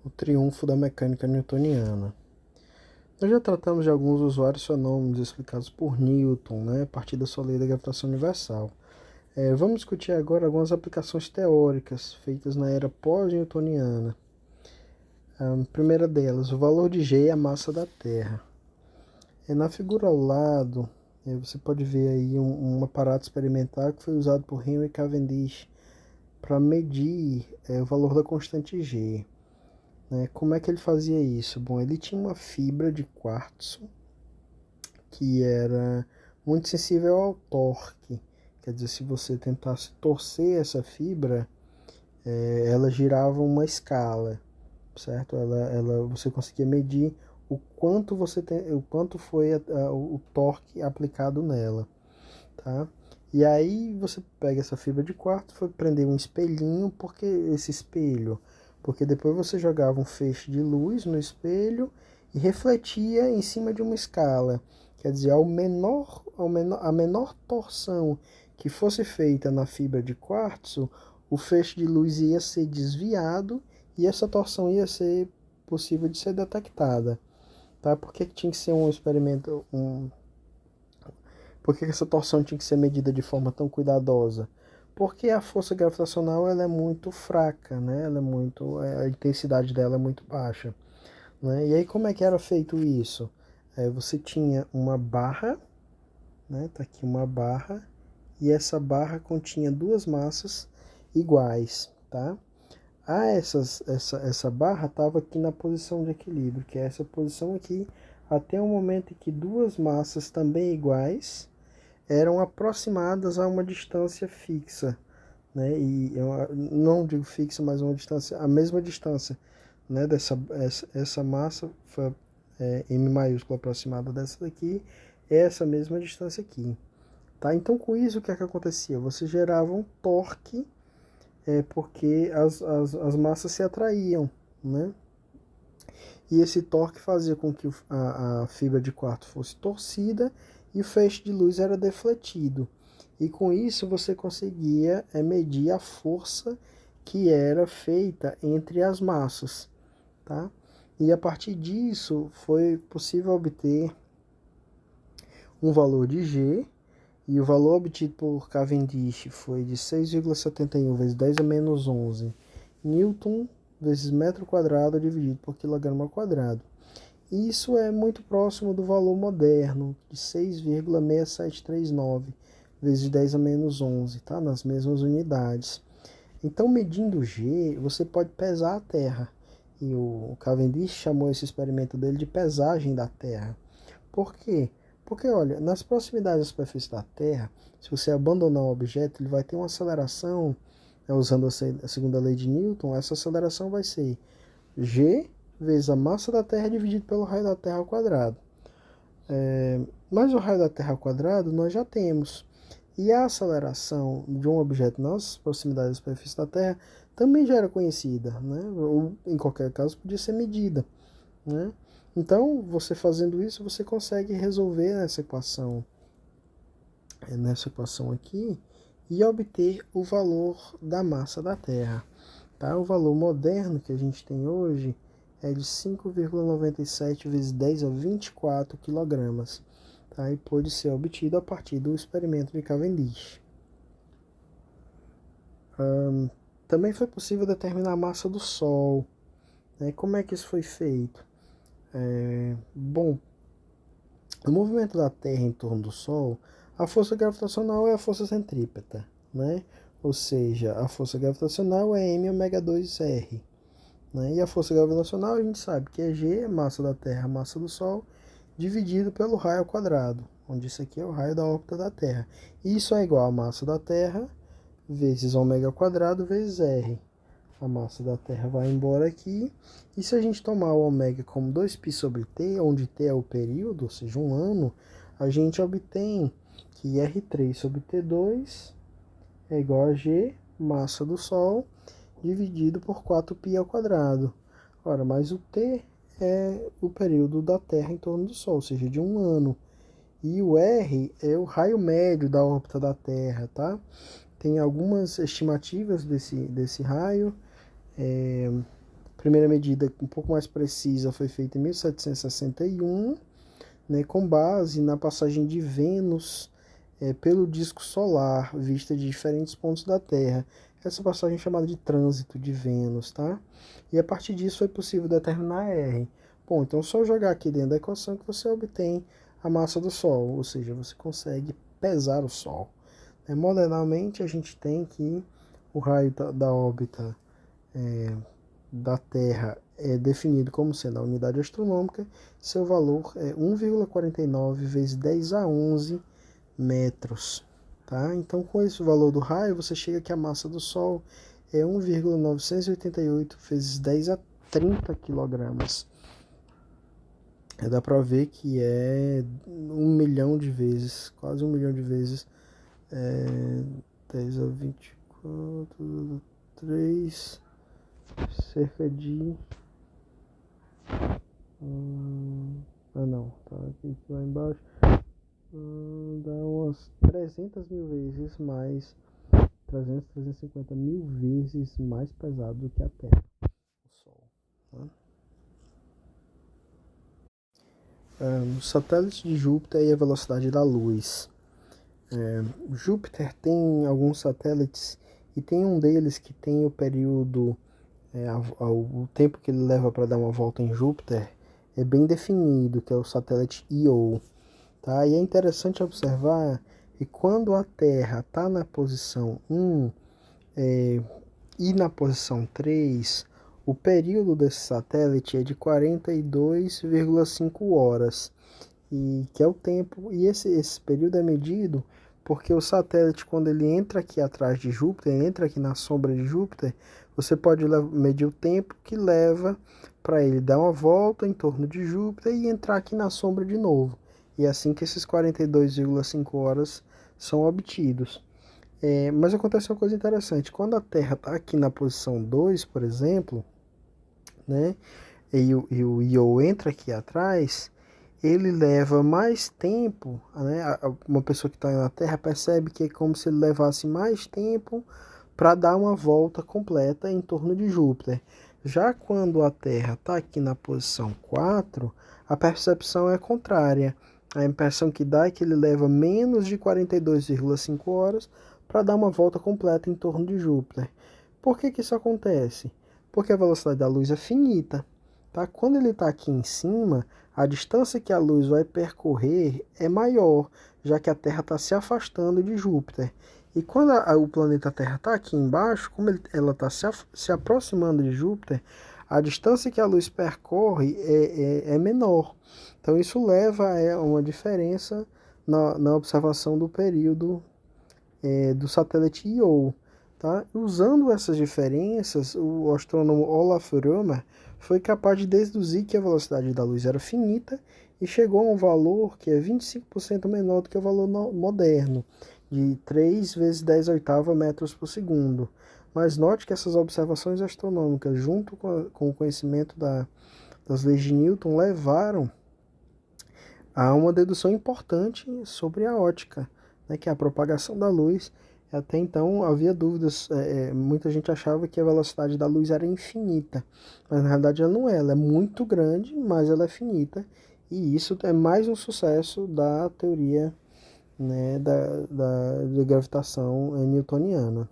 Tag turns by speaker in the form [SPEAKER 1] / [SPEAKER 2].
[SPEAKER 1] O triunfo da mecânica newtoniana. Nós já tratamos de alguns usuários fenômenos explicados por Newton, a partir da sua lei da gravitação universal. Vamos discutir agora algumas aplicações teóricas feitas na era pós-newtoniana. A primeira delas, o valor de G é a massa da Terra. Na figura ao lado, você pode ver aí um aparato experimental que foi usado por Henry Cavendish para medir o valor da constante G. Como é que ele fazia isso? Bom, ele tinha uma fibra de quartzo que era muito sensível ao torque. Quer dizer, se você tentasse torcer essa fibra, ela girava uma escala, certo? Você conseguia medir o quanto foi o torque aplicado nela, tá? E aí você pega essa fibra de quartzo, foi prender um espelhinho, porque esse espelho, porque depois você jogava um feixe de luz no espelho e refletia em cima de uma escala. Quer dizer, a menor torção que fosse feita na fibra de quartzo, o feixe de luz ia ser desviado e essa torção ia ser possível de ser detectada. Tá? Por que tinha que ser um experimento, por que essa torção tinha que ser medida de forma tão cuidadosa? Porque a força gravitacional ela é muito fraca, a intensidade dela é muito baixa. E aí como é que era feito isso? Você tinha uma barra, tá aqui uma barra, e essa barra continha duas massas iguais, tá? Essa barra estava aqui na posição de equilíbrio, que é essa posição aqui, até o momento em que duas massas também iguais eram aproximadas a uma distância fixa, E eu não digo fixa, mas uma distância, a mesma distância, essa massa foi M maiúsculo aproximada dessa daqui, é essa mesma distância aqui, tá? Então com isso o que é que acontecia? Você gerava um torque, porque as massas se atraíam, E esse torque fazia com que a fibra de quartzo fosse torcida e o feixe de luz era defletido. E com isso você conseguia medir a força que era feita entre as massas, tá? E a partir disso foi possível obter um valor de G, e o valor obtido por Cavendish foi de 6,71 vezes 10 a menos 11 Newton vezes metro quadrado dividido por quilograma ao quadrado. Isso é muito próximo do valor moderno, de 6,6739 vezes 10 a menos 11, tá? Nas mesmas unidades. Então, medindo G, você pode pesar a Terra. E o Cavendish chamou esse experimento dele de pesagem da Terra. Por quê? Porque, olha, nas proximidades da superfície da Terra, se você abandonar o objeto, ele vai ter uma aceleração, usando a segunda lei de Newton, essa aceleração vai ser G vezes a massa da Terra dividido pelo raio da Terra ao quadrado. Mas o raio da Terra ao quadrado nós já temos. E a aceleração de um objeto nas proximidades da superfície da Terra também já era conhecida, Ou, em qualquer caso, podia ser medida, Então, você fazendo isso, você consegue resolver nessa equação aqui, e obter o valor da massa da Terra. Tá? O valor moderno que a gente tem hoje é de 5,97 vezes 10 a 24 kg, tá? E pode ser obtido a partir do experimento de Cavendish. Também foi possível determinar a massa do Sol. Como é que isso foi feito? Bom, o movimento da Terra em torno do Sol, a força gravitacional é a força centrípeta, Ou seja, a força gravitacional é m ômega 2r, E a força gravitacional a gente sabe que é G, massa da Terra, massa do Sol, dividido pelo raio ao quadrado, onde isso aqui é o raio da órbita da Terra. Isso é igual a massa da Terra vezes ômega ao quadrado vezes r. A massa da Terra vai embora aqui. E se a gente tomar o ômega como 2π sobre t, onde t é o período, ou seja, um ano, a gente obtém que R3 sobre T2 é igual a G, massa do Sol, dividido por 4π ao quadrado. Ora, mas o T é o período da Terra em torno do Sol, ou seja, de um ano. E o R é o raio médio da órbita da Terra, tá? Tem algumas estimativas desse raio, primeira medida um pouco mais precisa foi feita em 1761, né, com base na passagem de Vênus pelo disco solar, vista de diferentes pontos da Terra. Essa passagem é chamada de trânsito de Vênus, tá? E a partir disso foi possível determinar R. Bom, então é só jogar aqui dentro da equação que você obtém a massa do Sol, ou seja, você consegue pesar o Sol. Modernamente a gente tem que o raio da órbita da Terra é definido como sendo a unidade astronômica, seu valor é 1,49 vezes 10 a 11 metros. Tá? Então, com esse valor do raio, você chega que a massa do Sol é 1,988 vezes 10 a 30 quilogramas. Dá para ver que é 1 milhão de vezes, quase 1 milhão de vezes, 10 a 24, 3, cerca de... não, tá aqui lá embaixo. Dá umas 300 mil vezes mais, 350 mil vezes mais pesado do que a Terra, o Sol. Tá? Os satélites de Júpiter e a velocidade da luz. Júpiter tem alguns satélites e tem um deles que tem o período, o tempo que ele leva para dar uma volta em Júpiter é bem definido, que é o satélite Io. Tá? E é interessante observar que quando a Terra está na posição 1 e na posição 3, o período desse satélite é de 42,5 horas, e que é o tempo, e esse período é medido porque o satélite, quando ele entra aqui atrás de Júpiter, ele entra aqui na sombra de Júpiter, você pode medir o tempo que leva para ele dar uma volta em torno de Júpiter e entrar aqui na sombra de novo. E é assim que esses 42,5 horas são obtidos. Mas acontece uma coisa interessante. Quando a Terra está aqui na posição 2, por exemplo, né, e o Io entra aqui atrás, ele leva mais tempo, né, uma pessoa que está na Terra percebe que é como se ele levasse mais tempo para dar uma volta completa em torno de Júpiter. Já quando a Terra está aqui na posição 4, a percepção é contrária. A impressão que dá é que ele leva menos de 42,5 horas para dar uma volta completa em torno de Júpiter. Por que isso acontece? Porque a velocidade da luz é finita. Tá? Quando ele está aqui em cima, a distância que a luz vai percorrer é maior, já que a Terra está se afastando de Júpiter. E quando o planeta Terra está aqui embaixo, como ela está se aproximando de Júpiter, a distância que a luz percorre é menor. Então isso leva a uma diferença na observação do período do satélite Io. Tá? Usando essas diferenças, o astrônomo Olaf Römer foi capaz de deduzir que a velocidade da luz era finita e chegou a um valor que é 25% menor do que o valor moderno, de 3 vezes 10 oitava metros por segundo. Mas note que essas observações astronômicas, junto com o conhecimento das leis de Newton, levaram a uma dedução importante sobre a ótica, né, que é a propagação da luz. Até então havia dúvidas, muita gente achava que a velocidade da luz era infinita, mas na realidade ela não é, ela é muito grande, mas ela é finita, e isso é mais um sucesso da teoria, né, da gravitação newtoniana.